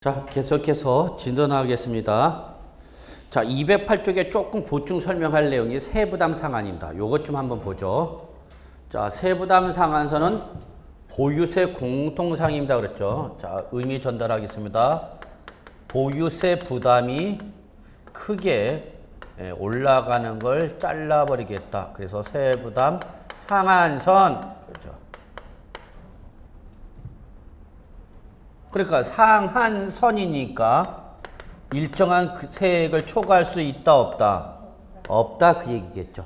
자, 계속해서 진전하겠습니다. 자, 208쪽에 조금 보충 설명할 내용이 세부담 상한입니다. 요것 좀 한번 보죠. 자, 세부담 상한선은 보유세 공통상입니다. 그랬죠. 자, 의미 전달하겠습니다. 보유세 부담이 크게 올라가는 걸 잘라버리겠다. 그래서 세부담 상한선. 그렇죠. 그러니까 상한선이니까 일정한 그 세액을 초과할 수 있다 없다? 없다 그 얘기겠죠.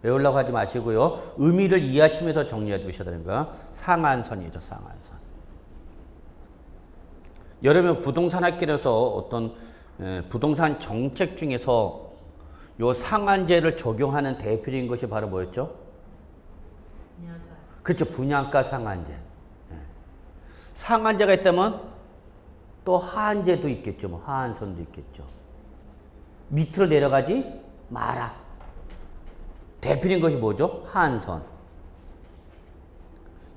외우려고 하지 마시고요. 의미를 이해하시면서 정리해 주셔야 되는 거야. 상한선이죠. 상한선. 여러분 부동산 학교에서 어떤 부동산 정책 중에서 요 상한제를 적용하는 대표적인 것이 바로 뭐였죠? 분양가. 그렇죠. 분양가 상한제. 상한제가 있다면 또 하한제도 있겠죠. 뭐 하한선도 있겠죠. 밑으로 내려가지 마라. 대표적인 것이 뭐죠? 하한선.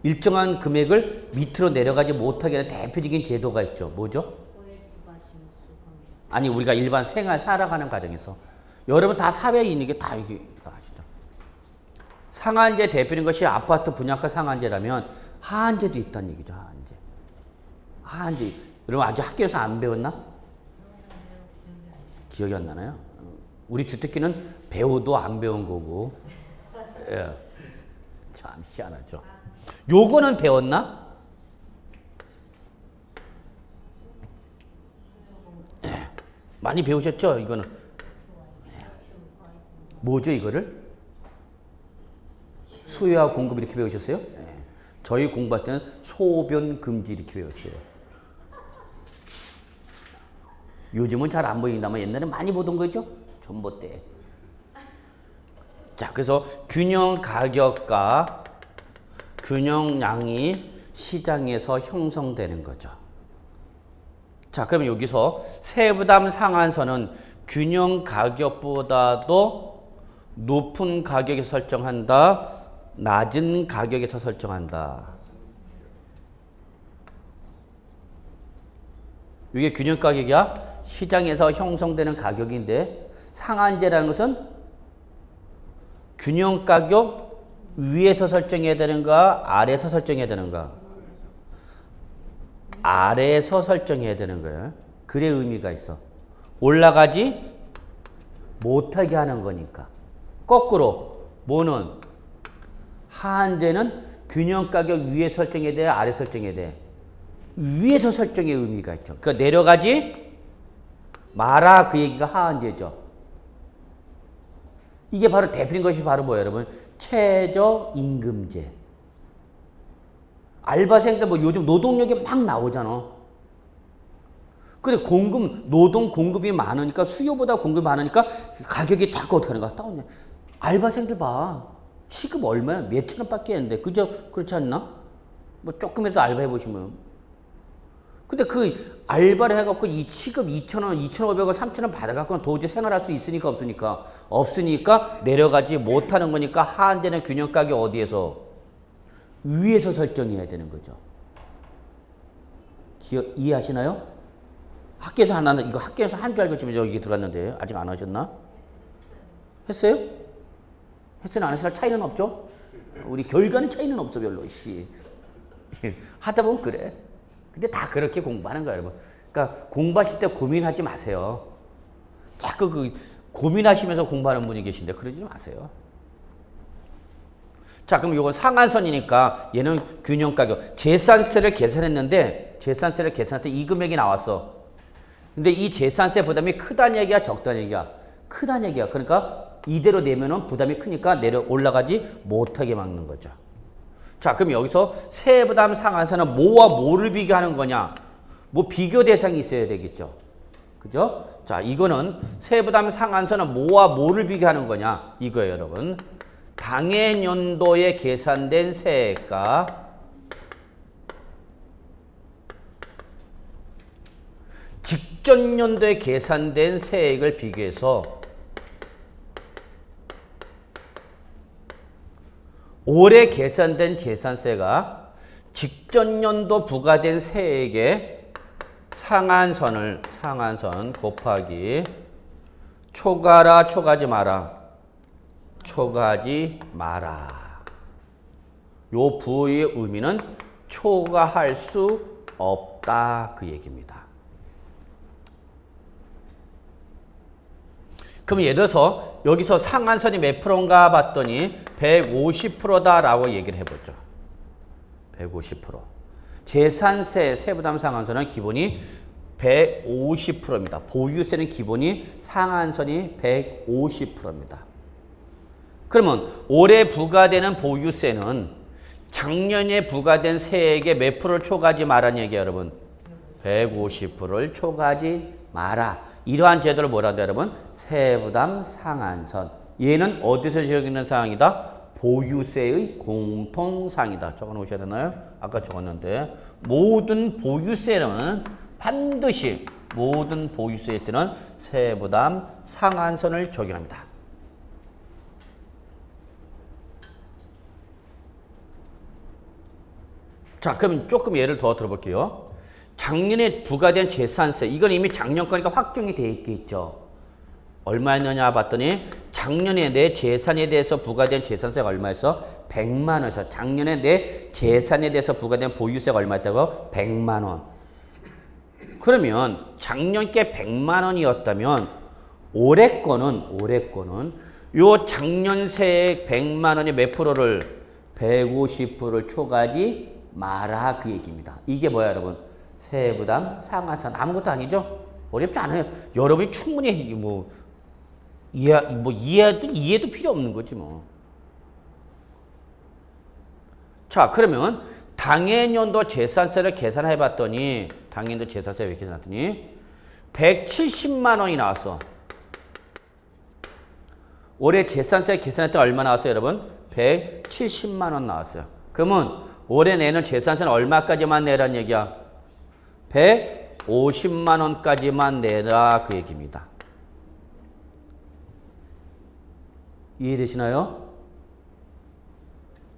일정한 금액을 밑으로 내려가지 못하게 하는 대표적인 제도가 있죠. 뭐죠? 아니 우리가 일반 생활 살아가는 과정에서 여러분 다 사회에 있는 게 다 이게 아시죠? 상한제 대표적인 것이 아파트 분양가 상한제라면 하한제도 있다는 얘기죠. 하한제. 하한제. 여러분 아직 학교에서 안 배웠나? 기억이 안 나나요? 우리 주특기는 배워도 안 배운 거고. 예. 참 희한하죠. 요거는 배웠나? 예. 많이 배우셨죠? 이거는. 뭐죠 이거를? 수요와 공급 이렇게 배우셨어요? 예. 저희 공부할 때는 소변 금지 이렇게 배웠어요. 요즘은 잘 안 보인다만 옛날에 많이 보던 거죠? 전봇 때. 자, 그래서 균형 가격과 균형량이 시장에서 형성되는 거죠. 자, 그러면 여기서 세부담 상한선은 균형 가격보다도 높은 가격에 설정한다. 낮은 가격에서 설정한다. 이게 균형 가격이야? 시장에서 형성되는 가격인데 상한제라는 것은 균형 가격 위에서 설정해야 되는가 아래에서 설정해야 되는가? 아래에서 설정해야 되는 거예요. 그래 의미가 있어. 올라가지 못하게 하는 거니까. 거꾸로 뭐는 하한제는 균형 가격 위에 설정해야 돼 아래 설정해야 돼? 위에서 설정의 의미가 있죠. 그러니까 내려가지 마라 그 얘기가 하한제죠. 이게 바로 대표적인 것이 바로 뭐예요 여러분? 최저임금제. 알바생들 뭐 요즘 노동력이 막 나오잖아. 근데 노동 공급이 많으니까 수요보다 공급이 많으니까 가격이 자꾸 어떻게 하는 거야? 다운돼. 알바생들 봐. 시급 얼마야? 몇천 원밖에 안 돼. 그죠? 그렇지 않나? 뭐 조금이라도 알바 해보시면. 근데 그 알바를 해갖고 이 시급 2,000원, 2,500원, 3,000원 받아갖고는 도저히 생활할 수 있으니까 없으니까? 없으니까 내려가지 못하는 거니까 하한제는 균형 가격 어디에서? 위에서 설정해야 되는 거죠. 이해하시나요? 학교에서 하나는 이거 학교에서 한 줄 알고 지금 여기 들어갔는데 아직 안 하셨나? 했어요? 했으나 안 했으나 차이는 없죠? 우리 결과는 차이는 없어 별로. 씨. 하다 보면 그래. 근데 다 그렇게 공부하는 거예요, 여러분. 그러니까 공부하실 때 고민하지 마세요. 자꾸 그 고민하시면서 공부하는 분이 계신데 그러지 마세요. 자, 그럼 이건 상한선이니까 얘는 균형 가격. 재산세를 계산했는데 재산세를 계산할 때 이 금액이 나왔어. 근데 이 재산세 부담이 크다는 얘기야, 적다는 얘기야? 크다는 얘기야. 그러니까 이대로 내면은 부담이 크니까 올라가지 못하게 막는 거죠. 자, 그럼 여기서 세부담 상한선은 뭐와 뭐를 비교하는 거냐? 뭐 비교 대상이 있어야 되겠죠. 그죠? 자, 이거는 세부담 상한선은 뭐와 뭐를 비교하는 거냐? 이거예요, 여러분. 당해년도에 계산된 세액과 직전 연도에 계산된 세액을 비교해서 올해 계산된 재산세가 직전 연도 부과된 세액의 상한선 곱하기 초가라 초가지 마라. 초가지 마라. 요 부의 의미는 초과할 수 없다 그 얘기입니다. 그럼 예를 들어서 여기서 상한선이 몇 프로인가 봤더니 150%다라고 얘기를 해보죠. 150%. 재산세 세부담 상한선은 기본이 150%입니다. 보유세는 기본이 상한선이 150%입니다. 그러면 올해 부과되는 보유세는 작년에 부과된 세액의 몇 프로를 초과하지 말라는 얘기예요, 여러분. 150%를 초과하지 마라. 이러한 제도를 뭐라 한다, 여러분? 세부담 상한선. 얘는 어디서 적용되는 사항이다? 보유세의 공통사항이다. 적어놓으셔야 되나요? 아까 적었는데 모든 보유세는 반드시 모든 보유세에 때는 세부담 상한선을 적용합니다. 자, 그럼 조금 예를 더 들어볼게요. 작년에 부과된 재산세, 이건 이미 작년 거니까 확정이 돼 있겠죠. 얼마였느냐 봤더니 작년에 내 재산에 대해서 부과된 재산세가 얼마였어? 100만 원에서 작년에 내 재산에 대해서 부과된 보유세가 얼마였다고? 100만 원. 그러면 작년께 100만 원이었다면 올해 거는 요 작년 세액 100만 원의 몇 프로를 150%를 초과하지 마라 그 얘기입니다. 이게 뭐야 여러분? 세부담 상한선. 아무것도 아니죠? 어렵지 않아요. 여러분이 충분히 이해도 필요 없는 거지 뭐. 자, 그러면 당해년도 재산세를 계산해 봤더니 당해년도 재산세를 계산했더니 170만 원이 나왔어. 올해 재산세 계산했더니 얼마 나왔어요, 여러분? 170만 원 나왔어요. 그러면 올해 내는 재산세는 얼마까지만 내라는 얘기야? 150만 원까지만 내라 그 얘기입니다. 이해되시나요?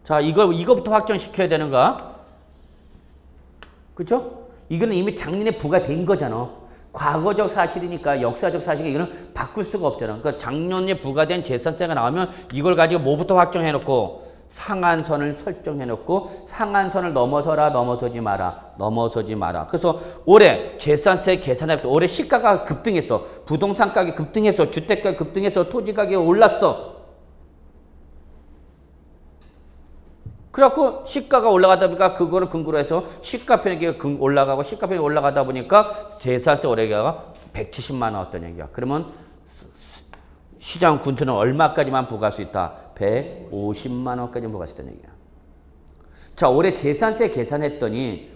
자, 이거부터 확정시켜야 되는가? 그쵸? 이거는 이미 작년에 부과된 거잖아. 과거적 사실이니까 역사적 사실이니까 이거는 바꿀 수가 없잖아. 그러니까 작년에 부과된 재산세가 나오면 이걸 가지고 뭐부터 확정해놓고 상한선을 설정해놓고 상한선을 넘어서지 마라. 그래서 올해 재산세 계산할 때 올해 시가가 급등했어. 부동산 가격이 급등했어. 주택가격이 급등했어. 토지 가격이 올랐어. 그래갖고 시가가 올라가다 보니까 그거를 근거로 해서 시가 편익이 올라가고 시가 편익이 올라가다 보니까 재산세 올해가 170만 원 왔던 얘기야. 그러면 시장 군수는 얼마까지만 부과할 수 있다? 150만 원까지 부과할 수 있다는 얘기야. 자, 올해 재산세 계산했더니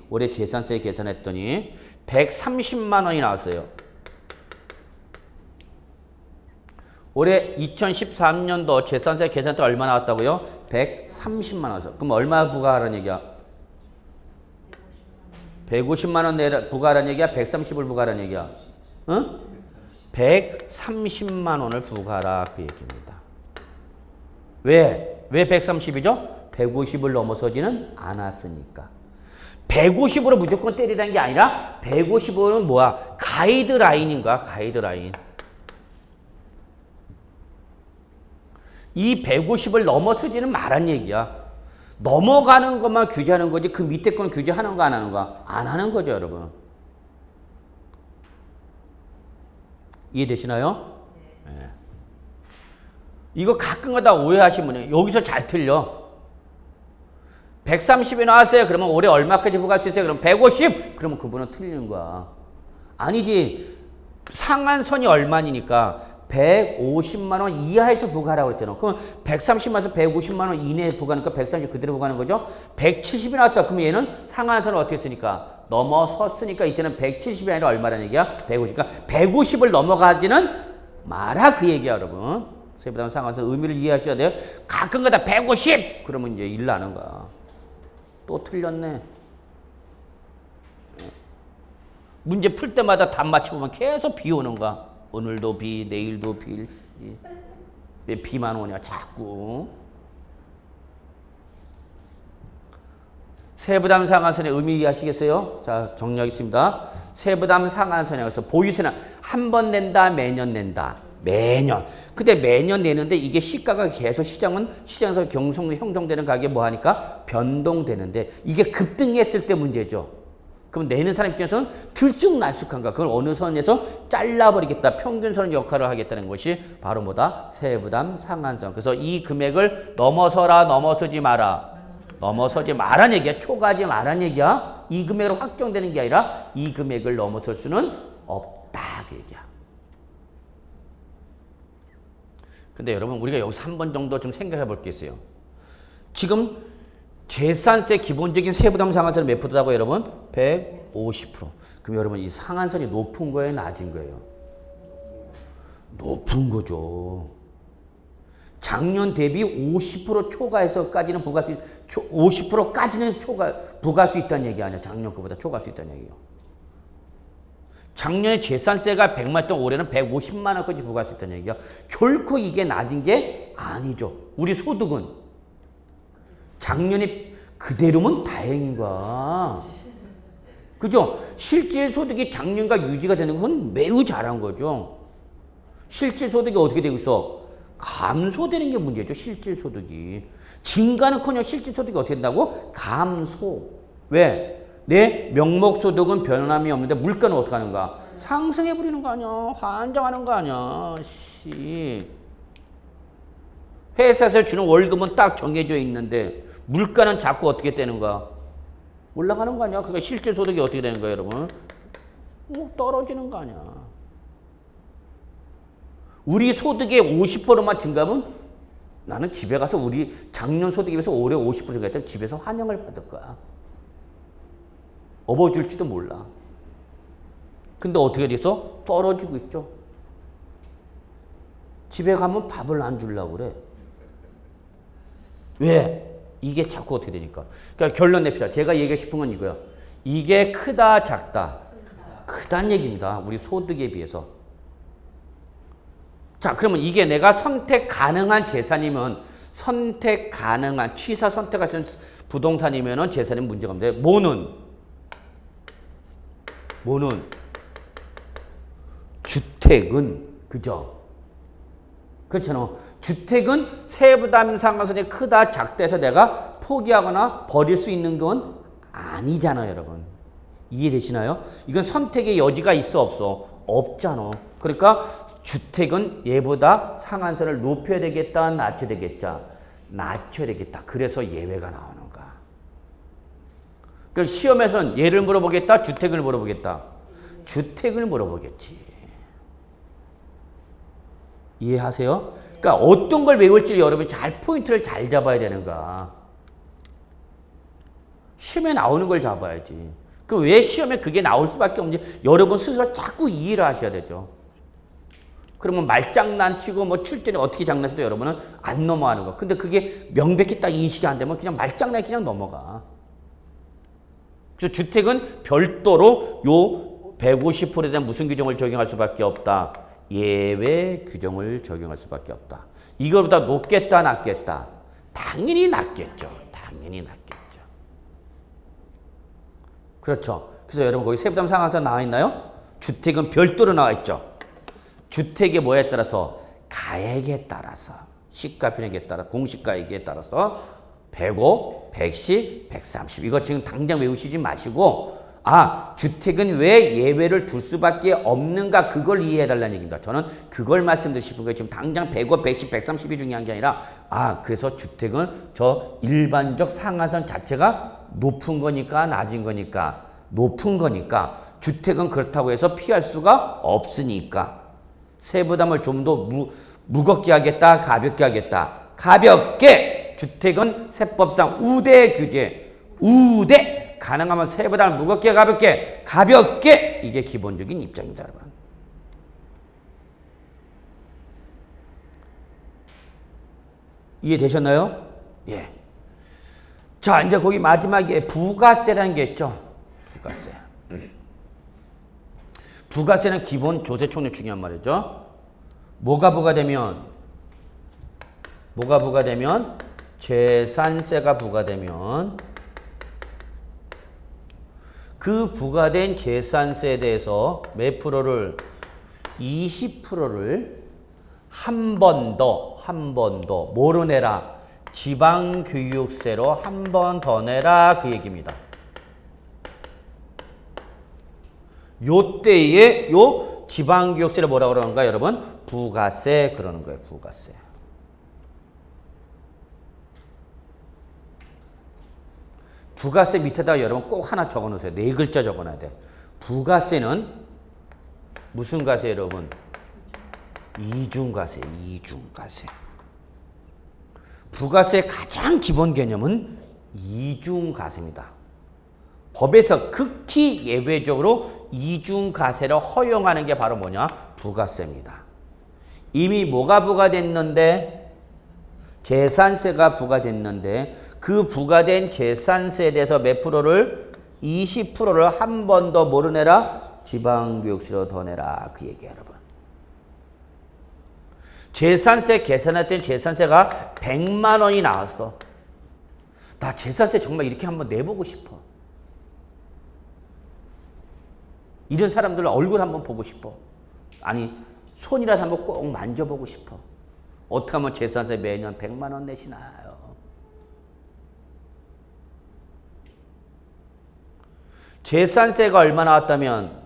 130만 원이 나왔어요. 올해 2013년도 재산세 계산 때 얼마 나왔다고요? 130만 원. 그럼 얼마 부과하라는 얘기야? 150만 원 내라 부과하라는 얘기야? 130을 부과하라는 얘기야? 응? 130만 원을 부과하라 그 얘기입니다. 왜 130이죠? 150을 넘어서지는 않았으니까. 150으로 무조건 때리라는 게 아니라 150으로는 뭐야? 가이드라인인가? 가이드라인. 이 150을 넘어서지는 말란 얘기야. 넘어가는 것만 규제하는 거지 그 밑에 건 규제하는 거 안 하는 거? 안 하는 거죠, 여러분. 이해되시나요? 네. 이거 가끔가다 오해하시는 분이 여기서 잘 틀려. 130이 나왔어요. 그러면 올해 얼마까지 부과할 수 있어요? 그럼 150! 그러면 그분은 틀리는 거야. 아니지. 상한선이 얼마니까 150만 원 이하에서 부과하라고 그랬잖아. 그럼 130만에서 150만 원 이내에 부과하니까 130 그대로 부과하는 거죠. 170이 나왔다. 그럼 얘는 상한선을 어떻게 쓰니까? 넘어섰으니까 이때는 170이 아니라 얼마라는 얘기야? 150. 150을 넘어가지는 마라 그 얘기야, 여러분. 세부담 상한선 의미를 이해하셔야 돼요. 가끔가다 150! 그러면 이제 일 나는 거야. 또 틀렸네. 문제 풀 때마다 답 맞춰보면 계속 비 오는 거야. 오늘도 비, 내일도 비. 왜 비만 오냐, 자꾸. 세부담 상한선의 의미 이해하시겠어요? 자, 정리하겠습니다. 세부담 상한선에서 보유세는 한 번 낸다, 매년 낸다. 매년. 근데 매년 내는데 이게 시가가 계속 시장에서 형성되는 가격이 뭐 하니까 변동되는데 이게 급등했을 때 문제죠. 그럼 내는 사람 입장에서는 들쑥날쑥한가. 그걸 어느 선에서 잘라버리겠다. 평균선 역할을 하겠다는 것이 바로 뭐다? 세부담 상한선. 그래서 이 금액을 넘어서라, 넘어서지 마라. 넘어서지 말란 얘기야. 초과하지 말란 얘기야. 이 금액으로 확정되는 게 아니라 이 금액을 넘어설 수는 없다. 그 얘기야. 근데 여러분 우리가 여기서 한 번 정도 좀 생각해 볼 게 있어요. 지금 재산세 기본적인 세부담 상한선이 몇 프로다고 여러분? 150%. 그럼 여러분 이 상한선이 높은 거예요? 낮은 거예요? 높은 거죠. 작년 대비 50% 초과해서까지는 부과할 수 50%까지는 부과할 수 있다는 얘기 아니야. 작년 거보다 초과할 수 있다는 얘기예요. 작년에 재산세가 100만 원, 올해는 150만 원까지 부과할 수 있다는 얘기야. 결코 이게 낮은 게 아니죠. 우리 소득은 작년에 그대로면 다행인 거야. 그죠? 실질 소득이 작년과 유지가 되는 건 매우 잘한 거죠. 실질 소득이 어떻게 되고 있어? 감소되는 게 문제죠. 실질 소득이. 증가는커녕 실질 소득이 어떻게 된다고? 감소. 왜? 내 명목 소득은 변함이 없는데 물가는 어떻게 하는가? 상승해 버리는 거 아니야. 환장하는 거 아니야. 씨. 회사에서 주는 월급은 딱 정해져 있는데 물가는 자꾸 어떻게 되는가? 올라가는 거 아니야. 그러니까 실질 소득이 어떻게 되는 거야, 여러분? 떨어지는 거 아니야. 우리 소득의 50%만 증가하면 나는 집에 가서 우리 작년 소득에 비해서 올해 50% 증가했다면 집에서 환영을 받을 거야. 업어줄지도 몰라. 근데 어떻게 돼서? 떨어지고 있죠. 집에 가면 밥을 안 주려고 그래. 왜? 이게 자꾸 어떻게 되니까. 그러니까 결론 냅시다. 제가 얘기하고 싶은 건 이거야. 이게 크다, 작다. 크다는 얘기입니다. 우리 소득에 비해서. 자, 그러면 이게 내가 선택 가능한 재산이면 선택 가능한 취사 선택할 수 있는 부동산이면 재산이 문제가 없는데 뭐는 주택은 그죠? 그렇잖아. 주택은 세부담 상한선이 크다 작다 해서 내가 포기하거나 버릴 수 있는 건 아니잖아요, 여러분. 이해되시나요? 이건 선택의 여지가 있어 없어? 없잖아. 그러니까 주택은 얘보다 상한선을 높여야 되겠다, 낮춰야 되겠다. 낮춰야 되겠다. 그래서 예외가 나오는 거야. 그럼 시험에서는 얘를 물어보겠다, 주택을 물어보겠다. 주택을 물어보겠지. 이해하세요? 그러니까 어떤 걸 외울지 여러분이 포인트를 잘 잡아야 되는 거야. 시험에 나오는 걸 잡아야지. 그럼 왜 시험에 그게 나올 수밖에 없는지 여러분 스스로 자꾸 이해를 하셔야 되죠. 그러면 말장난치고 뭐 출제는 어떻게 장난쳐도 여러분은 안 넘어가는 거. 근데 그게 명백히 딱 인식이 안 되면 그냥 말장난이 그냥 넘어가. 그래서 주택은 별도로 요 150%에 대한 무슨 규정을 적용할 수밖에 없다. 예외 규정을 적용할 수밖에 없다. 이거보다 높겠다, 낮겠다. 당연히 낮겠죠. 당연히 낮겠죠. 그렇죠. 그래서 여러분 거기 세부담 상한선 나와 있나요? 주택은 별도로 나와 있죠. 주택의 뭐에 따라서? 가액에 따라서. 시가 편익에 따라 공시가액에 따라서 105, 110, 130. 이거 지금 당장 외우시지 마시고 주택은 왜 예외를 둘 수밖에 없는가 그걸 이해해달라는 얘기입니다. 저는 그걸 말씀드리고 싶은 거예요. 지금 당장 105, 110, 130이 중요한 게 아니라 그래서 주택은 저 일반적 상한선 자체가 높은 거니까 낮은 거니까 높은 거니까 주택은 그렇다고 해서 피할 수가 없으니까 세부담을 좀 더 무겁게 하겠다, 가볍게 하겠다. 가볍게! 주택은 세법상 우대 규제. 우대! 가능하면 세부담을 무겁게, 가볍게! 가볍게! 이게 기본적인 입장입니다, 여러분. 이해되셨나요? 예. 자, 이제 거기 마지막에 부가세라는 게 있죠. 부가세. 부가세는 기본 조세 총리 중요한 말이죠. 뭐가 부과되면 재산세가 부과되면 그 부과된 재산세에 대해서 몇 프로를 20%를 한 번 더 뭐로 내라? 지방교육세로 한 번 더 내라 그 얘기입니다. 요때에 요 지방교육세를 뭐라고 그러는가 여러분? 부가세 그러는 거예요. 부가세. 부가세 밑에다가 여러분 꼭 하나 적어 놓으세요. 4글자 적어 놔야 돼. 부가세는 무슨 가세 여러분? 이중가세, 이중가세. 부가세의 가장 기본 개념은 이중가세입니다. 법에서 극히 예외적으로 이중가세를 허용하는 게 바로 뭐냐? 부가세입니다. 이미 뭐가 부과됐는데? 재산세가 부과됐는데 그 부과된 재산세에 대해서 몇 프로를? 20%를 한 번 더 뭐로 내라? 지방교육세로 더 내라. 그 얘기예요, 여러분. 재산세 계산할 땐 재산세가 100만 원이 나왔어. 나 재산세 정말 이렇게 한번 내보고 싶어. 이런 사람들 얼굴 한번 보고 싶어. 아니 손이라도 한번 꼭 만져보고 싶어. 어떻게 하면 재산세 매년 100만 원 내시나요? 재산세가 얼마 나왔다면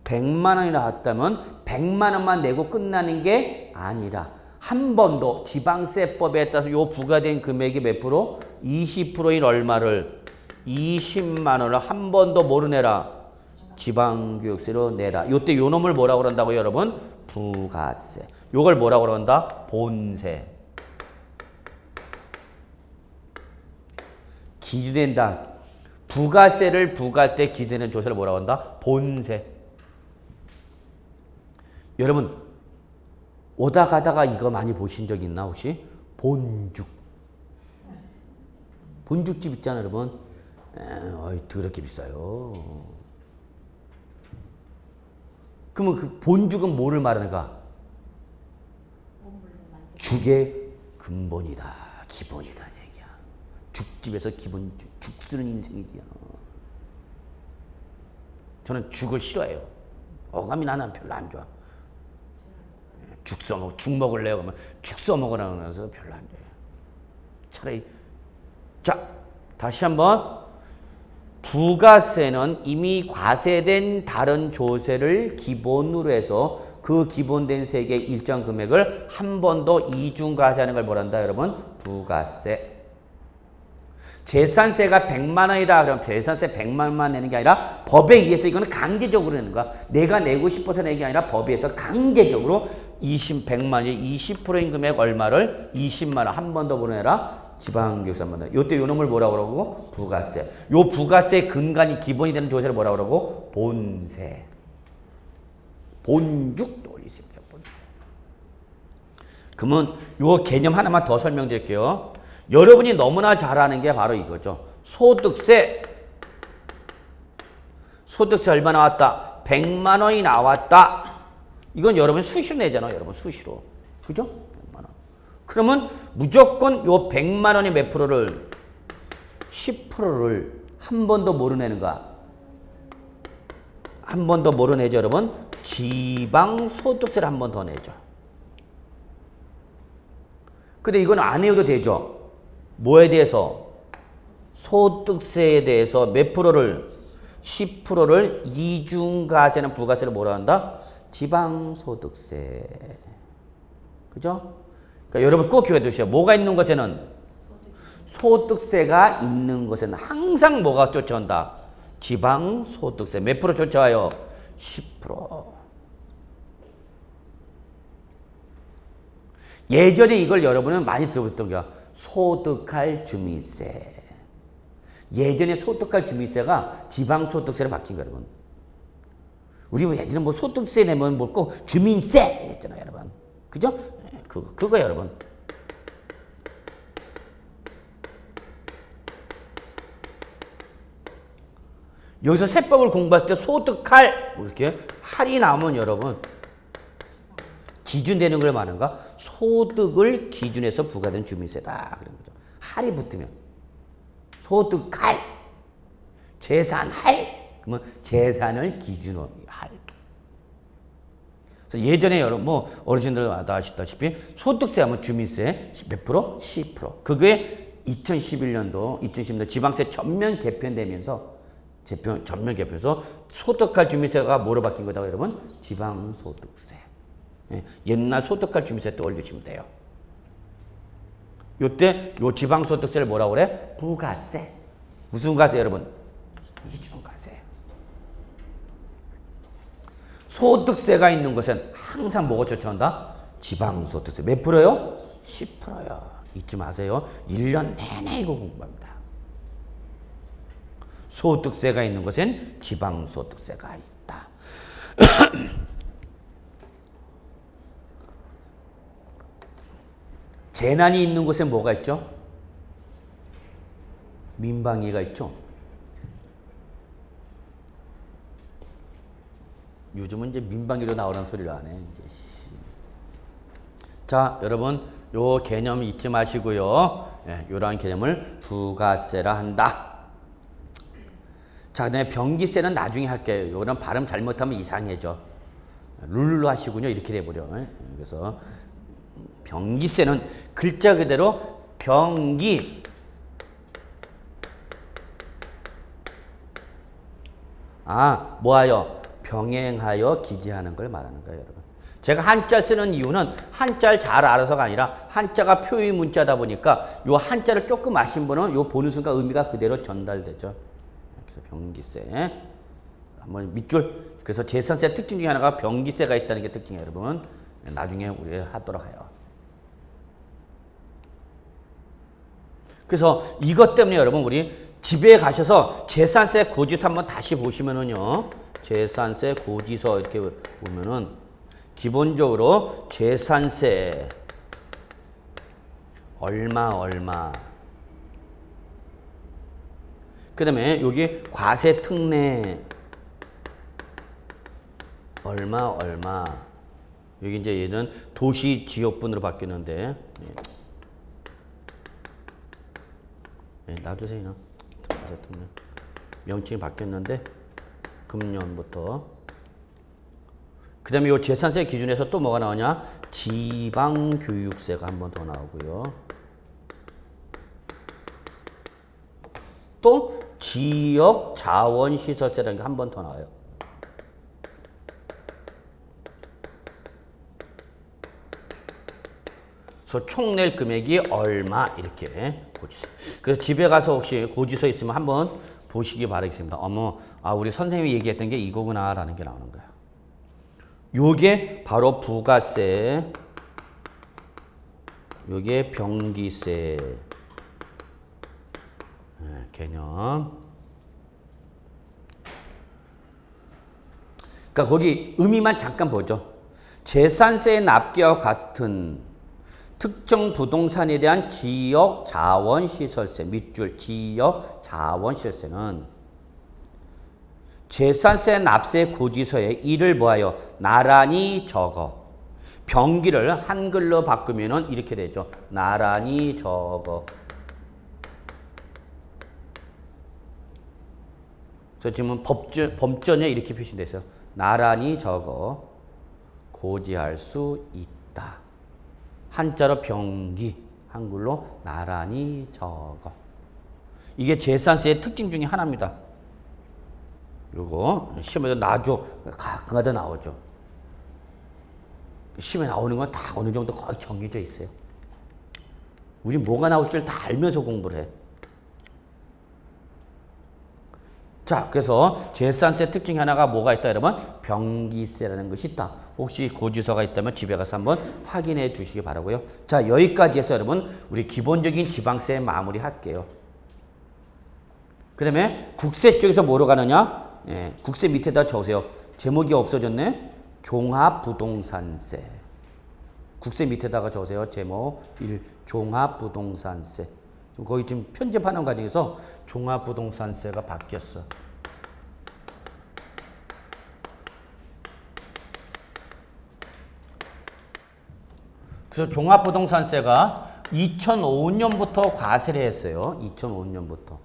100만 원이 나왔다면 100만 원만 내고 끝나는 게 아니라 한 번 더 지방세법에 따라서 요 부과된 금액이 몇 프로? 20%인 얼마를 20만 원을 한 번 더 뭐로 내라? 지방교육세로 내라. 요때 요 놈을 뭐라고 그런다고요, 여러분? 부가세. 요걸 뭐라고 그런다? 본세. 기준된다. 부가세를 부과할 때 기준되는 조세를 뭐라고 한다? 본세. 여러분 오다 가다가 이거 많이 보신 적 있나 혹시? 본죽. 본죽집 있잖아요, 여러분. 더럽게 비싸요. 그러면 그 본죽은 뭐를 말하는가? 죽의 근본이다. 기본이다. 얘기야. 죽집에서 기본, 죽 쓰는 인생이지요. 저는 죽을 싫어해요. 어감이 나는 별로 안 좋아. 죽 먹을래요? 그러면 죽 써먹으라고 해서 별로 안 좋아요. 차라리. 자, 다시 한번. 부가세는 이미 과세된 다른 조세를 기본으로 해서 그 기본된 세계 일정 금액을 한 번 더 이중과세하는 걸 뭐란다, 여러분? 부가세. 재산세가 100만 원이다. 그럼 재산세 100만 원만 내는 게 아니라 법에 의해서 이거는 강제적으로 내는 거야. 내가 내고 싶어서 내는 게 아니라 법에 의해서 강제적으로 100만 원이 20%인 금액 얼마를 20만 원 한 번 더 보내라. 지방교육세 한 번 더. 요때 요 놈을 뭐라고 그러고? 부가세. 요 부가세의 근간이 기본이 되는 조세를 뭐라고 그러고? 본세. 본죽도 올리세요. 본죽. 그러면 요 개념 하나만 더 설명드릴게요. 여러분이 너무나 잘 아는 게 바로 이거죠. 소득세. 소득세 얼마 나왔다? 100만 원이 나왔다. 이건 여러분 수시로 내잖아요. 여러분 수시로. 그죠? 100만 원. 그러면 무조건 요 100만 원의 몇 프로를 10%를 한 번 더 뭐로 내는가? 한 번 더 뭐로 내죠, 여러분? 지방소득세를 한 번 더 내죠. 근데 이건 안 해도 되죠. 뭐에 대해서? 소득세에 대해서 몇 프로를? 10%를 이중과세는 부가세를 뭐라 한다? 지방소득세. 그죠? 그러니까 여러분 꼭 기억해 두시오. 뭐가 있는 것에는? 소득세가 있는 것에는 항상 뭐가 쫓아온다? 지방소득세. 몇 프로 쫓아와요? 10%. 예전에 이걸 여러분은 많이 들어봤던 거야. 소득할 주민세. 예전에 소득할 주민세가 지방소득세로 바뀐 거예요, 여러분. 우리 뭐 예전에 뭐 소득세 내면 뭐 꼭 주민세 했잖아요, 여러분. 그죠? 그거 여러분. 여기서 세법을 공부할 때 소득할 뭐 이렇게 할이 나오면 여러분 기준되는 걸 말하는가? 소득을 기준해서 부과된 주민세다 그런 거죠. 할이 붙으면 소득할, 재산할 그러면 재산을 기준으로 할. 그래서 예전에 여러분 뭐 어르신들 다 아시다시피 소득세 하면 주민세 몇 프로? 10%. 그게 2011년도, 2010년도 지방세 전면 개편되면서 전면 개편해서 소득할 주민세가 뭐로 바뀐 거다 여러분? 지방소득세. 예, 옛날 소득할 주민세 또 올려주시면 돼요. 요때 요 지방소득세를 뭐라고 그래? 부가세. 무슨 가세 여러분? 이중가세. 소득세가 있는 것은 항상 뭐가 쫓아온다? 지방소득세. 몇 프로요? 10%요. 잊지 마세요. 1년 내내 이거 공부합니다. 소득세가 있는 것은 지방소득세가 있다. 재난이 있는 곳에 뭐가 있죠? 민방위가 있죠. 요즘은 이제 민방위로 나오라는 소리를 안 해. 이제. 자, 여러분 요 개념 잊지 마시고요. 예, 요러한 개념을 부가세라 한다. 자, 그다음에 병기세는 나중에 할게요. 요런 발음 잘못하면 이상해져. 룰루 하시군요. 이렇게 돼버려. 그래서 병기세는 글자 그대로 병기. 뭐하여? 병행하여 기재하는 걸 말하는 거예요, 여러분. 제가 한자 쓰는 이유는 한자를 잘 알아서가 아니라 한자가 표의 문자다 보니까 요 한자를 조금 아신 분은 요 보는 순간 의미가 그대로 전달되죠. 그래서 병기세. 한번 밑줄. 그래서 재산세 특징 중에 하나가 병기세가 있다는 게 특징이에요, 여러분. 나중에 우리 하도록 해요. 그래서 이것 때문에 여러분 우리 집에 가셔서 재산세 고지서 한번 다시 보시면은요. 재산세 고지서 이렇게 보면은 기본적으로 재산세 얼마 그 다음에 여기 과세 특례 얼마 여기 이제 얘는 도시 지역분으로 바뀌었는데 놔두세요. 과세 특례 명칭이 바뀌었는데 금년부터 그 다음에 이 재산세 기준에서 또 뭐가 나오냐? 지방교육세가 한 번 더 나오고요. 또 지역자원시설세라는 게 한 번 더 나와요. 그래서 총 낼 금액이 얼마 이렇게 고지서. 그래서 집에 가서 혹시 고지서 있으면 한번 보시기 바라겠습니다. 우리 선생님이 얘기했던 게 이거구나 라는 게 나오는 거예요. 요게 바로 부가세, 요게 병기세 개념. 그러니까 거기 의미만 잠깐 보죠. 재산세 납기와 같은 특정 부동산에 대한 지역자원시설세, 밑줄 지역자원시설세는 재산세 납세 고지서에 이를 뭐하여 나란히 적어. 병기를 한글로 바꾸면은 이렇게 되죠. 나란히 적어. 그래서 지금 범전에 이렇게 표시되어 있어요. 나란히 적어 고지할 수 있다. 한자로 병기, 한글로 나란히 적어. 이게 재산세의 특징 중에 하나입니다. 요거 시험에도 나죠. 가끔가다 나오죠. 시험에 나오는 건 다 어느 정도 거의 정해져 있어요. 우리 뭐가 나올 줄 다 알면서 공부를 해. 자, 그래서 재산세 특징 하나가 뭐가 있다 여러분? 병기세라는 것이 있다. 혹시 고지서가 있다면 집에 가서 한번 확인해 주시기 바라고요. 자, 여기까지 해서 여러분 우리 기본적인 지방세 마무리 할게요. 그 다음에 국세 쪽에서 뭐로 가느냐? 국세 밑에다 적으세요. 제목이 없어졌네. 종합부동산세. 국세 밑에다가 적으세요. 제목 1. 종합부동산세. 거의 지금 편집하는 과정에서 종합부동산세가 바뀌었어. 그래서 종합부동산세가 2005년부터 과세를 했어요. 2005년부터.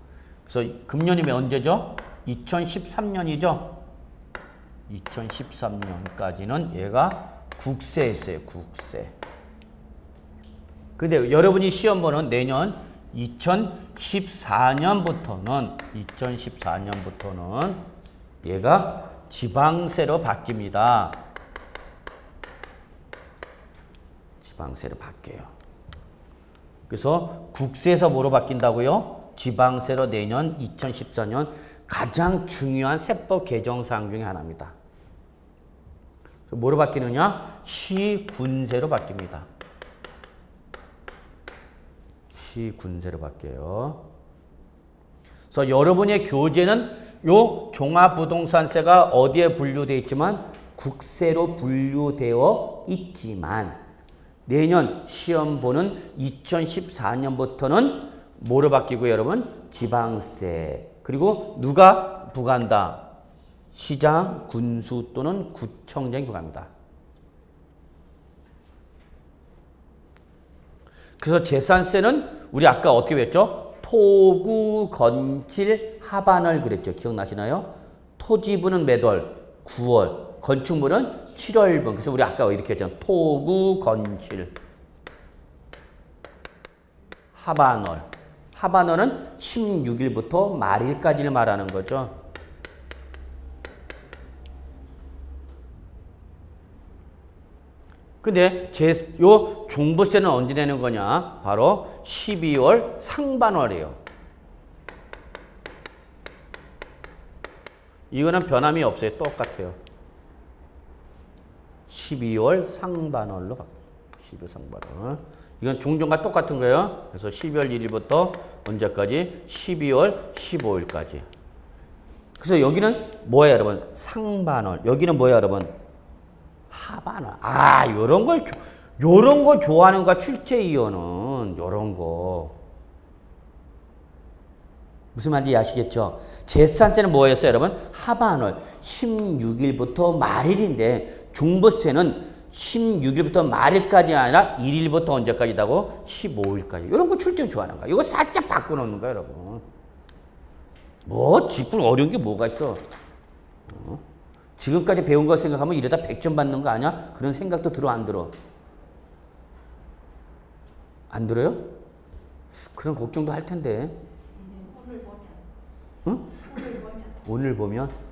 그래서 금년이면 언제죠? 2013년이죠. 2013년까지는 얘가 국세였어요. 국세. 근데 여러분이 시험 보는 내년 2014년부터는 얘가 지방세로 바뀝니다. 지방세로 바뀌어요. 그래서 국세에서 뭐로 바뀐다고요? 지방세로 내년 2014년 가장 중요한 세법 개정 사항 중에 하나입니다. 뭐로 바뀌느냐? 시군세로 바뀝니다. 시군세로 바뀌어요. 그래서 여러분의 교재는 요 종합부동산세가 어디에 분류되어 있지만 국세로 분류되어 있지만 내년 시험 보는 2014년부터는 뭐로 바뀌고요, 여러분? 지방세. 그리고 누가 부과한다? 시장, 군수 또는 구청장이 부과합니다. 그래서 재산세는 우리 아까 어떻게 했죠? 토구, 건칠, 하반월 그랬죠. 기억나시나요? 토지분은 몇 월? 9월. 건축물은 7월분. 그래서 우리 아까 이렇게 했잖아요. 토구, 건칠, 하반월. 하반월은 16일부터 말일까지를 말하는 거죠. 근데 요 종부세는 언제 내는 거냐? 바로 12월 상반월이에요. 이거는 변함이 없어요. 똑같아요. 12월 상반월로 바뀌어요. 12월 상반월. 이건 종전과 똑같은 거예요. 그래서 12월 1일부터 언제까지? 12월 15일까지. 그래서 여기는 뭐예요, 여러분? 상반월. 여기는 뭐예요, 여러분? 하반월. 아, 요런 거 좋아하는 거야, 출제위원은. 요런 거. 무슨 말인지 아시겠죠? 재산세는 뭐였어요, 여러분? 하반월. 16일부터 말일인데, 종부세는 16일부터 말일까지 아니라 1일부터 언제까지다고? 15일까지. 이런 거 출제 좋아하는 거야. 이거 살짝 바꿔놓는 거야, 여러분. 뭐, 짚을 어려운 게 뭐가 있어? 지금까지 배운 거 생각하면 이러다 100점 받는 거 아니야? 그런 생각도 들어, 안 들어? 안 들어요? 그런 걱정도 할 텐데. 오늘 보면. 응? 오늘 보면?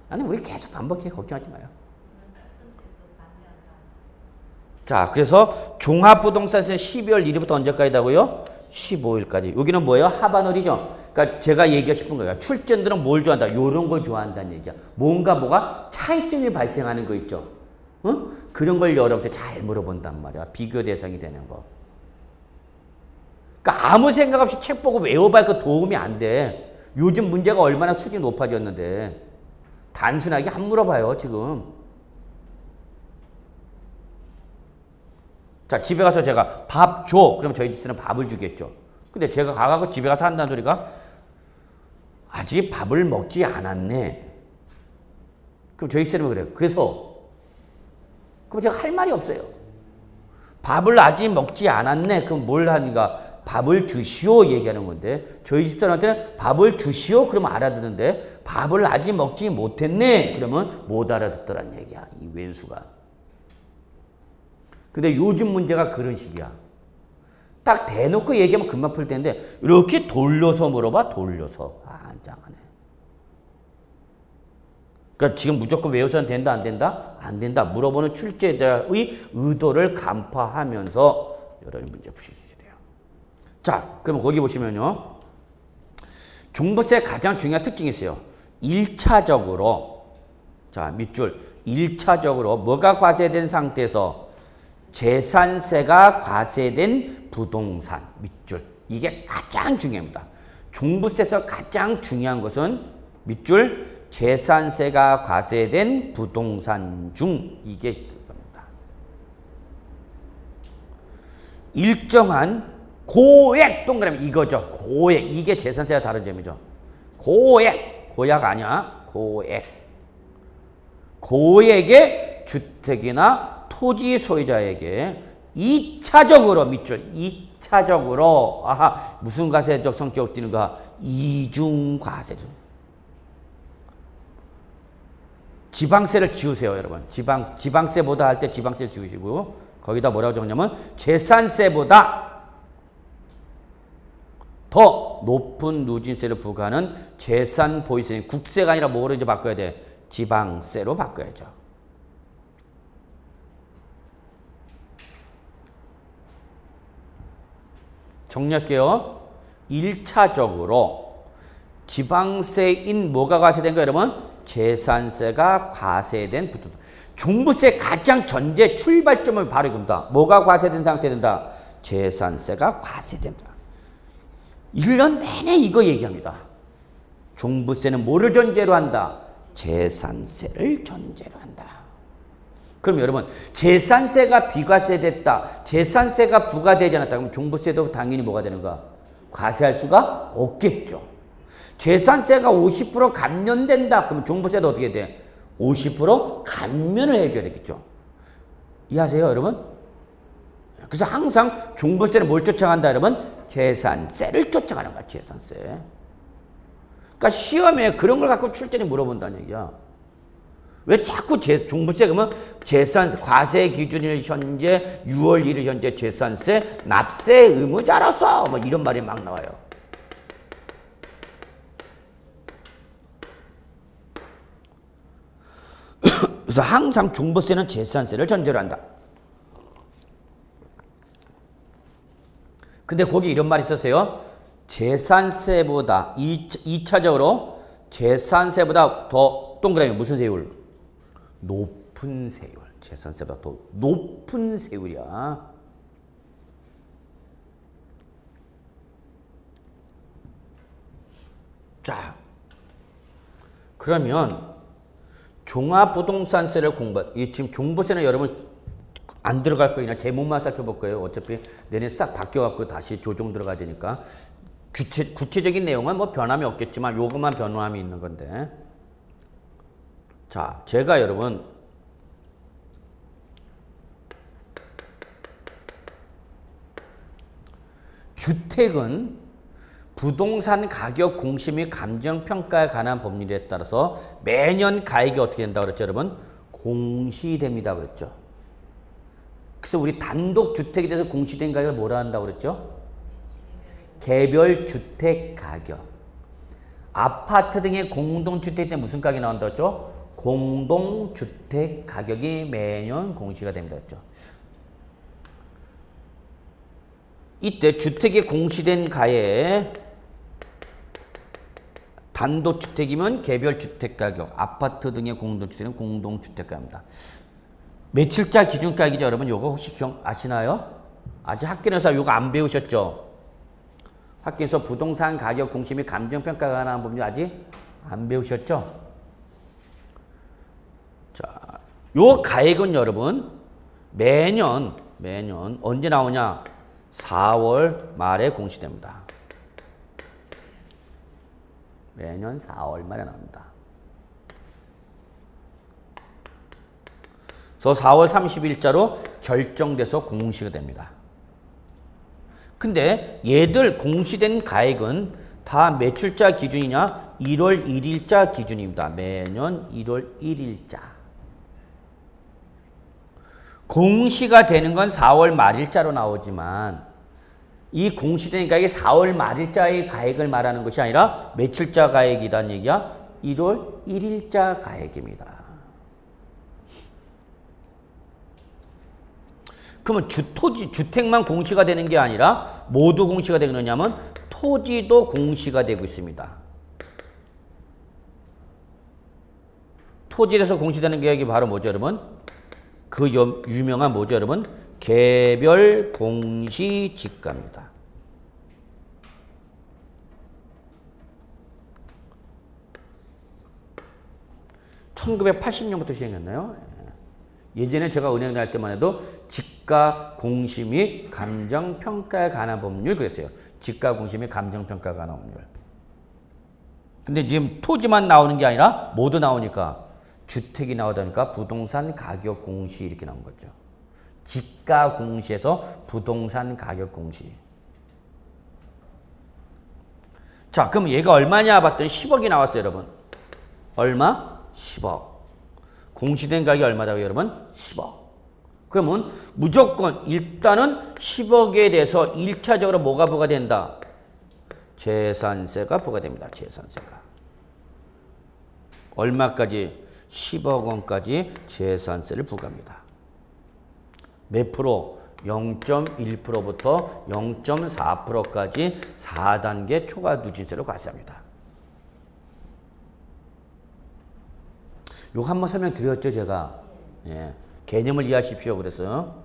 아니, 우리 계속 반복해. 걱정하지 마요. 자, 그래서 종합부동산세 12월 1일부터 언제까지다고요? 15일까지. 여기는 뭐예요? 하반월이죠. 그러니까 제가 얘기하고 싶은 거예요. 출전들은 뭘 좋아한다? 요런 걸 좋아한다는 얘기야. 뭐가 차이점이 발생하는 거 있죠. 응? 그런 걸 여러분한테 잘 물어본단 말이야. 비교 대상이 되는 거. 그러니까 아무 생각 없이 책 보고 외워봐야 그 도움이 안 돼. 요즘 문제가 얼마나 수준이 높아졌는데. 단순하게 안 물어봐요, 지금. 자, 집에 가서 제가 밥 줘. 그럼 저희 집에는 밥을 주겠죠. 근데 제가 가서 집에 가서 한다는 소리가 아직 밥을 먹지 않았네. 그럼 저희 집에는 그래요. 그래서 그럼 제가 할 말이 없어요. 밥을 아직 먹지 않았네. 그럼 뭘 하는가? 밥을 주시오 얘기하는 건데 저희 집사람한테는 밥을 주시오 그러면 알아듣는데 밥을 아직 먹지 못했네 그러면 못 알아듣더란 얘기야. 이 왼수가. 근데 요즘 문제가 그런 식이야. 딱 대놓고 얘기하면 금방 풀 텐데 이렇게 돌려서 물어봐. 돌려서. 아, 안짱하네. 그러니까 지금 무조건 외워서는 된다 안 된다? 안 된다. 물어보는 출제자의 의도를 간파하면서 여러분이 문제 푸실 수 있어요. 자, 그럼 거기 보시면요. 종부세 가장 중요한 특징이 있어요. 1차적으로 자, 밑줄 1차적으로 뭐가 과세된 상태에서 재산세가 과세된 부동산 밑줄. 이게 가장 중요합니다. 종부세에서 가장 중요한 것은 밑줄 재산세가 과세된 부동산 중 이게 그겁니다. 일정한 고액 동그라미 이거죠. 고액. 이게 재산세와 다른 점이죠. 고액. 고약 아니야. 고액. 고액의 주택이나 토지 소유자에게 2차적으로 밑줄 1차적으로 무슨 과세적 성격 띠는가? 이중과세죠. 지방세를 지우세요, 여러분. 지방세보다 할 때 지방세를 지우시고 거기다 뭐라고 적냐면 재산세보다 더 높은 누진세를 부과하는 재산보유세, 국세가 아니라 뭐로 이제 바꿔야 돼? 지방세로 바꿔야죠. 정리할게요. 1차적으로 지방세인 뭐가 과세된 거예요, 여러분? 재산세가 과세된 부분. 종부세 가장 전제 출발점을 바로 이겁니다. 뭐가 과세된 상태 된다? 재산세가 과세된다. 1년 내내 이거 얘기합니다. 종부세는 뭐를 전제로 한다? 재산세를 전제로 한다. 그럼 여러분, 재산세가 비과세됐다, 재산세가 부과되지 않았다, 그럼 종부세도 당연히 뭐가 되는가? 과세할 수가 없겠죠. 재산세가 50% 감면된다, 그럼 종부세도 어떻게 돼? 50% 감면을 해줘야 되겠죠. 이해하세요, 여러분? 그래서 항상 종부세는 뭘 쫓아간다, 여러분? 재산세를 쫓아가는 거야, 재산세. 그러니까 시험에 그런 걸 갖고 출제를 물어본다는 얘기야. 왜 자꾸 종부세 그러면 재산세, 과세 기준일 현재 6월 1일 현재 재산세 납세 의무자로서 뭐 이런 말이 막 나와요. 그래서 항상 종부세는 재산세를 전제로 한다. 근데 거기 이런 말이 있었어요. 재산세보다 2차적으로 재산세보다 더 동그라미 무슨 세율? 높은 세율. 재산세보다 더 높은 세율이야. 자, 그러면 종합부동산세를 이 지금 종부세는 여러분 안 들어갈 거니까 제목만 살펴볼 거예요. 어차피 내년 싹 바뀌어갖고 다시 조정 들어가야 되니까. 구체적인 내용은 뭐 변함이 없겠지만 요것만 변함이 있는 건데. 자, 제가 여러분 주택은 부동산 가격 공시 및 감정평가에 관한 법률에 따라서 매년 가액이 어떻게 된다고 그랬죠, 여러분? 공시됩니다 그랬죠. 그래서 우리 단독주택에 대해서 공시된 가격을 뭐라 한다고 그랬죠? 개별 주택 가격. 아파트 등의 공동주택 때 무슨 가격이 나온다고 했죠? 공동주택 가격이 매년 공시가 됩니다 그랬죠. 이때 주택에 공시된 가액, 단독주택이면 개별주택 가격, 아파트 등의 공동주택은 공동주택 가격입니다. 며칠자 기준가격이죠, 여러분. 요거 혹시 아시나요? 아직 학교에서 요거 안 배우셨죠? 학교에서 부동산 가격 공시 및 감정평가가 관한 법률 아직 안 배우셨죠? 자, 요 가액은 여러분 매년 언제 나오냐? 4월 말에 공시됩니다. 매년 4월 말에 나옵니다. 그래서 4월 30일자로 결정돼서 공시가 됩니다. 근데 얘들 공시된 가액은 다 매출자 기준이냐? 1월 1일자 기준입니다. 매년 1월 1일자. 공시가 되는 건 4월 말일자로 나오지만 이 공시된 가액이 4월 말일자의 가액을 말하는 것이 아니라 며칠자 가액이란 얘기야? 1월 1일자 가액입니다. 그러면 주택만 공시가 되는 게 아니라 모두 공시가 되느냐면 토지도 공시가 되고 있습니다. 토지에서 공시되는 계획이 바로 뭐죠, 여러분? 그 유명한 뭐죠, 여러분? 개별 공시지가입니다. (1980년부터) 시행했나요? 예전에 제가 은행 다닐 때만 해도 지가 공시 및 감정평가에 관한 법률 그랬어요. 지가 공시 및 감정평가에 관한 법률. 근데 지금 토지만 나오는 게 아니라 모두 나오니까 주택이 나오다 보니까 부동산 가격 공시 이렇게 나온 거죠. 지가 공시에서 부동산 가격 공시. 자, 그럼 얘가 얼마냐 봤더니 10억이 나왔어요, 여러분. 얼마? 10억. 공시된 가격이 얼마다고요, 여러분? 10억. 그러면 무조건 일단은 10억에 대해서 1차적으로 뭐가 부과된다? 재산세가 부과됩니다. 재산세가. 얼마까지? 10억 원까지 재산세를 부과합니다. 몇 프로? 0.1%부터 0.4%까지 4단계 초과 누진세를 과세합니다. 요거 한번 설명드렸죠, 제가. 예, 개념을 이해하십시오. 그래서.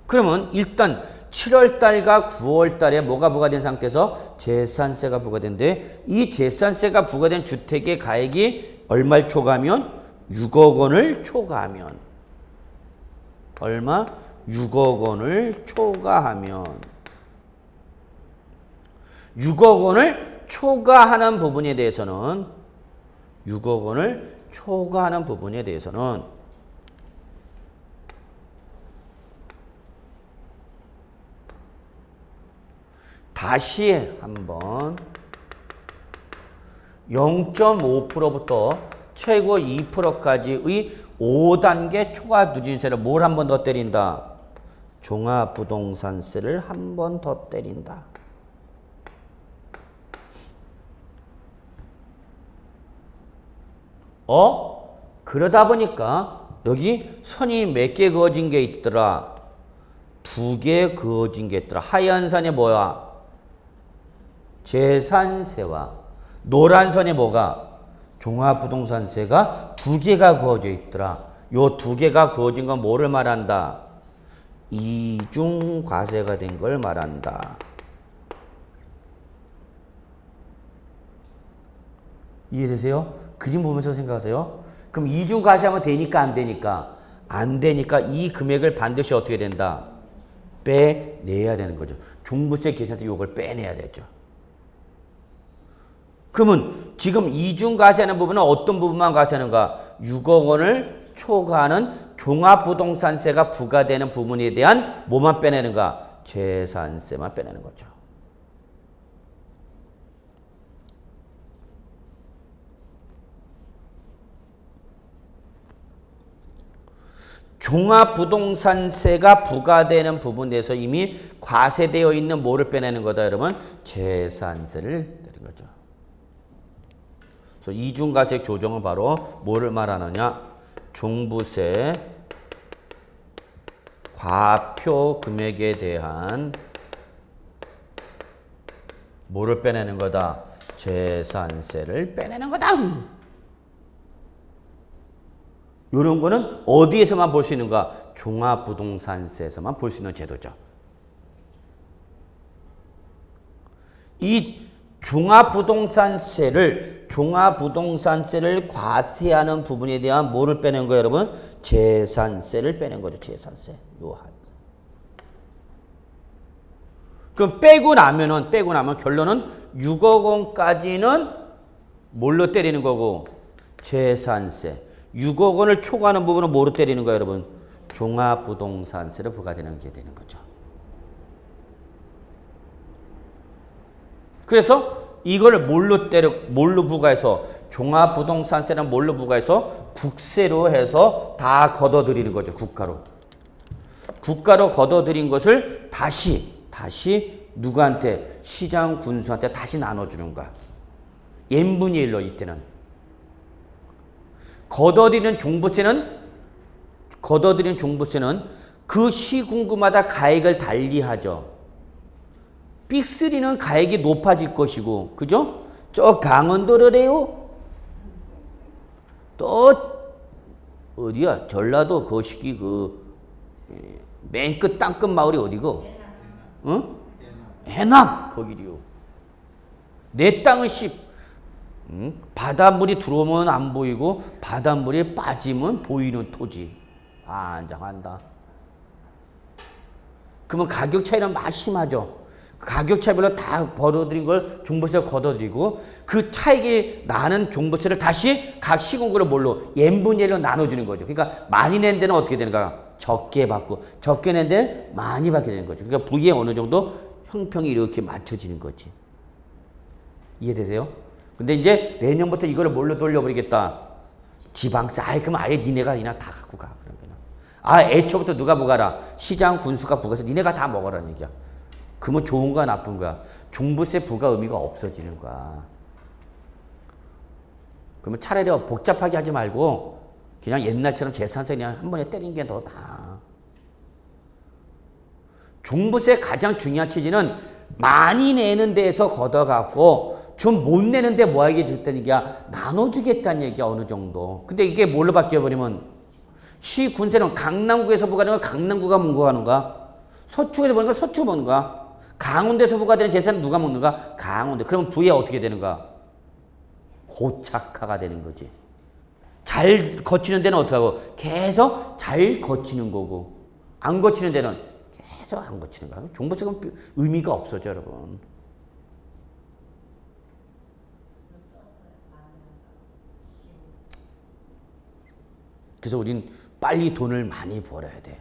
그러면 일단 7월달과 9월달에 뭐가 부과된 상태에서 재산세가 부과된데, 이 재산세가 부과된 주택의 가액이 얼마를 초과하면? 6억 원을 초과하면. 얼마? 6억 원을 초과하면. 6억 원을 초과하는 부분에 대해서는 6억 원을 초과하는 부분에 대해서는 다시 한번 0.5%부터 최고 2%까지의 5단계 초과 누진세를 뭘 한 번 더 때린다? 종합부동산세를 한 번 더 때린다. 그러다 보니까 여기 선이 몇 개 그어진 게 있더라? 2개 그어진 게 있더라. 하얀 선이 뭐야? 재산세와 노란 선이 뭐가? 종합부동산세가 2개가 그어져 있더라. 요 2개가 그어진 건 뭐를 말한다? 이중과세가 된 걸 말한다. 이해되세요? 그림 보면서 생각하세요. 그럼 이중과세하면 되니까 안 되니까? 안 되니까 이 금액을 반드시 어떻게 된다? 빼내야 되는 거죠. 종부세 계산할 때 이걸 빼내야 되죠. 그러면 지금 이중과세하는 부분은 어떤 부분만 과세하는가? 6억 원을 초과하는 종합부동산세가 부과되는 부분에 대한 뭐만 빼내는가? 재산세만 빼내는 거죠. 종합부동산세가 부과되는 부분에서 이미 과세되어 있는 뭐를 빼내는 거다, 여러분? 재산세를 내는 거죠. 그래서 이중과세 조정은 바로 뭐를 말하느냐? 종부세 과표 금액에 대한 뭐를 빼내는 거다? 재산세를 빼내는 거다. 이런 거는 어디에서만 볼 수 있는가? 종합부동산세에서만 볼 수 있는 제도죠. 이 종합부동산세를 과세하는 부분에 대한 뭐를 빼는 거예요, 여러분? 재산세를 빼는 거죠. 재산세. 그럼 빼고 나면 결론은 6억 원까지는 뭘로 때리는 거고? 재산세. 6억 원을 초과하는 부분은 뭐로 때리는 거예요, 여러분? 종합부동산세를 부과되는 게 되는 거죠. 그래서 이걸 뭘로 부과해서? 종합부동산세는 뭘로 부과해서? 국세로 해서 다 걷어들이는 거죠, 국가로. 국가로 걷어들인 것을 다시 누구한테? 시장 군수한테 다시 나눠주는 거야. n분의 1로 이때는. 걷어들이는 종부세는 그 시군구마다 가액을 달리하죠. 빅3는 가액이 높아질 것이고, 그죠? 저 강원도래요? 또 어디야? 전라도 거시기 맨 끝 땅끝 마을이 어디고? 응? 해남 거기리요. 내 땅은 바닷물이 들어오면 안 보이고 바닷물이 빠지면 보이는 토지. 안장한다. 그러면 가격 차이는 많이 심하죠. 가격 차이별로 다 벌어들인 걸 종부세로 걷어들이고 그 차익이 나는 종부세를 다시 각 시군구를 뭘로? n분의 1로 나눠주는 거죠. 그러니까 많이 낸 데는 어떻게 되는가? 적게 받고 적게 낸 데는 많이 받게 되는 거죠. 그러니까 부에 어느 정도 형평이 이렇게 맞춰지는 거지. 이해되세요? 근데 이제 내년부터 이거를 뭘로 돌려버리겠다. 지방세. 그럼 아예 니네가 그냥 다 갖고 가. 그러면. 애초부터 누가 부과라. 시장 군수가 부과해서 니네가 다 먹어라는 얘기야. 그러면 좋은 거야 나쁜 거야. 종부세 부과 의미가 없어지는 거야. 그러면 차라리 복잡하게 하지 말고 그냥 옛날처럼 재산세 그냥 한 번에 때리는 게 더 나아. 종부세 가장 중요한 취지는 많이 내는 데에서 걷어갖고 좀 못 내는데 뭐하게 줬다는 얘기야. 나눠주겠다는 얘기야 어느 정도. 근데 이게 뭘로 바뀌어버리면 시 군세는 강남구에서 부과하는 건 강남구가 먹는가? 서초에서 먹는 건 서초 먹는가? 강원도에서 부과되는 재산은 누가 먹는가? 강원도. 그러면 부에 어떻게 되는가? 고착화가 되는 거지. 잘 거치는 데는 어떻게 하고? 계속 잘 거치는 거고 안 거치는 데는 계속 안 거치는 거야. 종부세가 의미가 없어져 여러분. 그래서 우린 빨리 돈을 많이 벌어야 돼.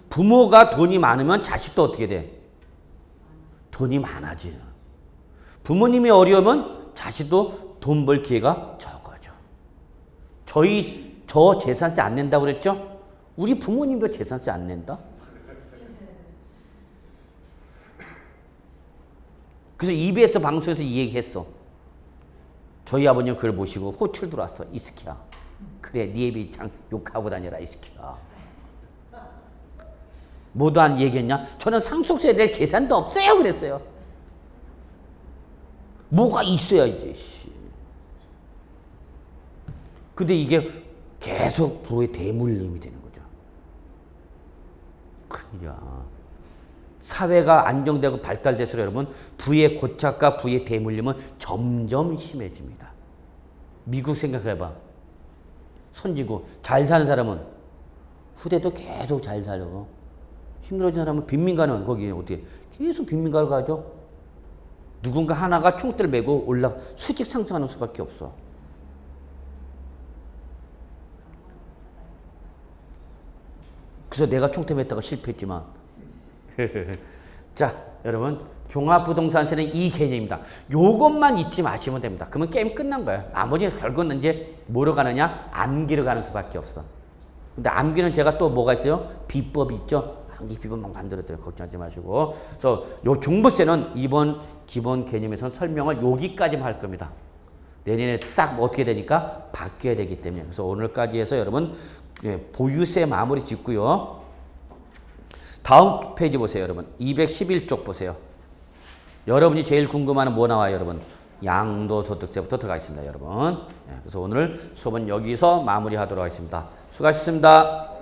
부모가 돈이 많으면 자식도 어떻게 돼? 돈이 많아져. 부모님이 어려우면 자식도 돈 벌 기회가 적어져. 저 재산세 안 낸다고 그랬죠? 우리 부모님도 재산세 안 낸다? 그래서 EBS 방송에서 이 얘기 했어. 저희 아버님 그걸 모시고 호출 들어왔어. 이 새끼야. 그래, 네 애비 장 욕하고 다녀라, 이 새끼야. 뭐도 안 얘기했냐? 저는 상속세에 낼 재산도 없어요. 그랬어요. 뭐가 있어야지, 씨. 근데 이게 계속 부의 대물림이 되는 거죠. 큰일이야. 사회가 안정되고 발달돼서 여러분, 부의 고착과 부의 대물림은 점점 심해집니다. 미국 생각해봐. 선지국 잘 사는 사람은 후대도 계속 잘 살고 힘들어진 사람은 빈민가는 거기 어떻게 계속 빈민가를 가죠. 누군가 하나가 총대를 메고 수직 상승하는 수밖에 없어. 그래서 내가 총대 맸다가 실패했지만 자 여러분 종합부동산세는 이 개념입니다. 요것만 잊지 마시면 됩니다. 그러면 게임 끝난 거예요. 나머지 결국은 이제 뭐로 가느냐? 암기로 가는 수밖에 없어. 근데 암기는 제가 또 뭐가 있어요? 비법이 있죠? 암기 비법 막 만들었대요. 걱정하지 마시고. 그래서 요 종부세는 이번 기본 개념에서는 설명을 여기까지만 할 겁니다. 내년에 싹 어떻게 되니까 바뀌어야 되기 때문에. 그래서 오늘까지 해서 여러분 보유세 마무리 짓고요. 다음 페이지 보세요, 여러분. 211쪽 보세요. 여러분이 제일 궁금한 뭐 나와요, 여러분? 양도소득세부터 들어가겠습니다, 여러분. 그래서 오늘 수업은 여기서 마무리하도록 하겠습니다. 수고하셨습니다.